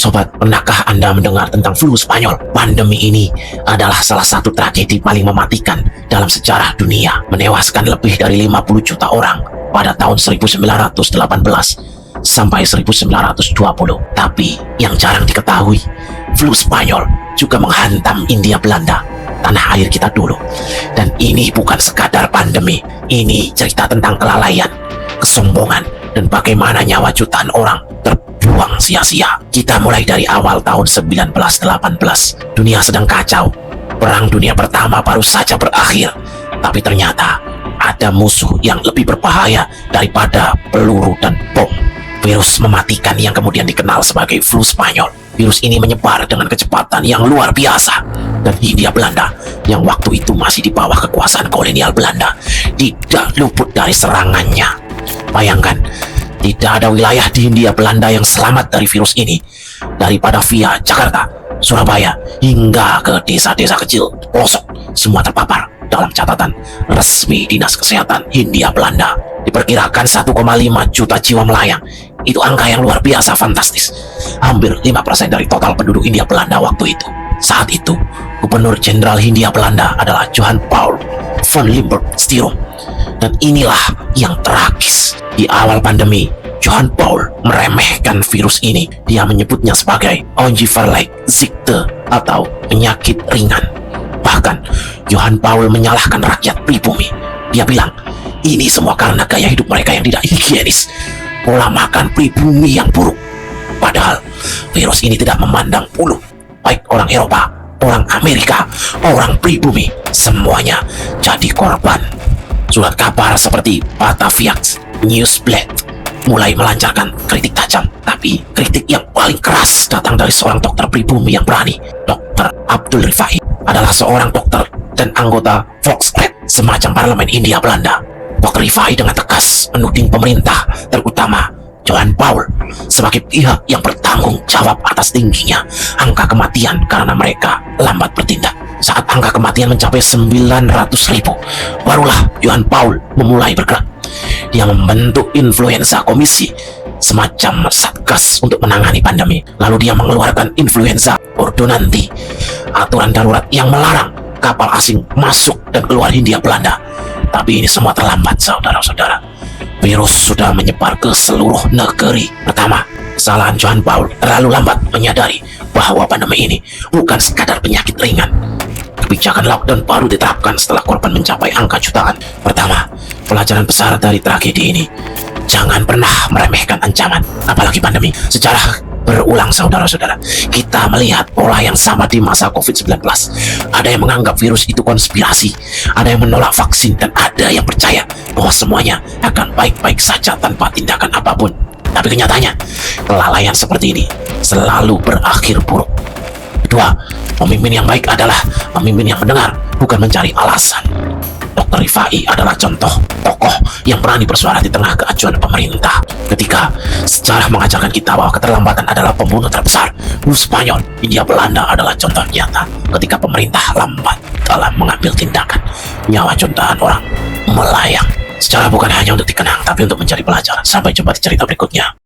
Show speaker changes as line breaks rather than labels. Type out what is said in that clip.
Sobat, pernahkah Anda mendengar tentang flu Spanyol? Pandemi ini adalah salah satu tragedi paling mematikan dalam sejarah dunia, menewaskan lebih dari 50 juta orang pada tahun 1918 sampai 1920. Tapi yang jarang diketahui, flu Spanyol juga menghantam Hindia Belanda, tanah air kita dulu. Dan ini bukan sekadar pandemi, ini cerita tentang kelalaian, kesombongan, dan bagaimana nyawa jutaan orang terbuang sia-sia. Kita mulai dari awal tahun 1918. Dunia sedang kacau. Perang Dunia Pertama baru saja berakhir. Tapi ternyata ada musuh yang lebih berbahaya daripada peluru dan bom. Virus mematikan yang kemudian dikenal sebagai flu Spanyol. Virus ini menyebar dengan kecepatan yang luar biasa. Dan Hindia Belanda yang waktu itu masih di bawah kekuasaan kolonial Belanda tidak luput dari serangannya. Bayangkan, tidak ada wilayah di Hindia Belanda yang selamat dari virus ini. Dari Batavia, Jakarta, Surabaya, hingga ke desa-desa kecil, pelosok, semua terpapar dalam catatan resmi Dinas Kesehatan Hindia Belanda. Diperkirakan 1,5 juta jiwa melayang. Itu angka yang luar biasa fantastis. Hampir 5% dari total penduduk Hindia Belanda waktu itu. Saat itu, Gubernur Jenderal Hindia Belanda adalah Johan Paul van Limburg-Stirum. Dan inilah yang tragis. Di awal pandemi, Johan Paul meremehkan virus ini. Dia menyebutnya sebagai ongeverlijk ziekte atau penyakit ringan. Bahkan, Johan Paul menyalahkan rakyat pribumi. Dia bilang, ini semua karena gaya hidup mereka yang tidak higienis, pola makan pribumi yang buruk. Padahal, virus ini tidak memandang bulu. Baik orang Eropa, orang Amerika, orang pribumi, semuanya jadi korban. Surat kabar seperti Batavia Newsblad mulai melancarkan kritik tajam, tapi kritik yang paling keras datang dari seorang dokter pribumi yang berani. Dr. Abdul Rifai adalah seorang dokter dan anggota Volksraad, semacam parlemen Hindia Belanda. Dr. Rifai dengan tegas menuding pemerintah, terutama Johan Paul, sebagai pihak yang bertanggung jawab atas tingginya angka kematian karena mereka lambat bertindak. Saat angka kematian mencapai 900.000, barulah Johan Paul memulai bergerak. Dia membentuk influenza komisi, semacam satgas untuk menangani pandemi. Lalu dia mengeluarkan influenza ordonansi, aturan darurat yang melarang kapal asing masuk dan keluar Hindia Belanda. Tapi ini semua terlambat, saudara-saudara. Virus sudah menyebar ke seluruh negeri. Pertama, kesalahan Johan Paul terlalu lambat menyadari bahwa pandemi ini bukan sekadar penyakit ringan. Kebijakan lockdown baru diterapkan setelah korban mencapai angka jutaan. Pertama, pelajaran besar dari tragedi ini, jangan pernah meremehkan ancaman, apalagi pandemi. Sejarah berulang, saudara-saudara. Kita melihat pola yang sama di masa COVID-19. Ada yang menganggap virus itu konspirasi, ada yang menolak vaksin, dan ada yang percaya bahwa semuanya akan baik-baik saja tanpa tindakan apapun. Tapi kenyataannya, kelalaian seperti ini selalu berakhir buruk. Kedua, pemimpin yang baik adalah pemimpin yang mendengar, bukan mencari alasan. Dr. Rifai adalah contoh tokoh yang berani bersuara di tengah keacuan pemerintah. Ketiga, sejarah mengajarkan kita bahwa keterlambatan adalah pembunuh terbesar. Flu Spanyol, Hindia Belanda adalah contoh nyata. Ketika pemerintah lambat dalam mengambil tindakan, nyawa jutaan orang melayang. Sejarah bukan hanya untuk dikenang, tapi untuk mencari pelajaran. Sampai jumpa di cerita berikutnya.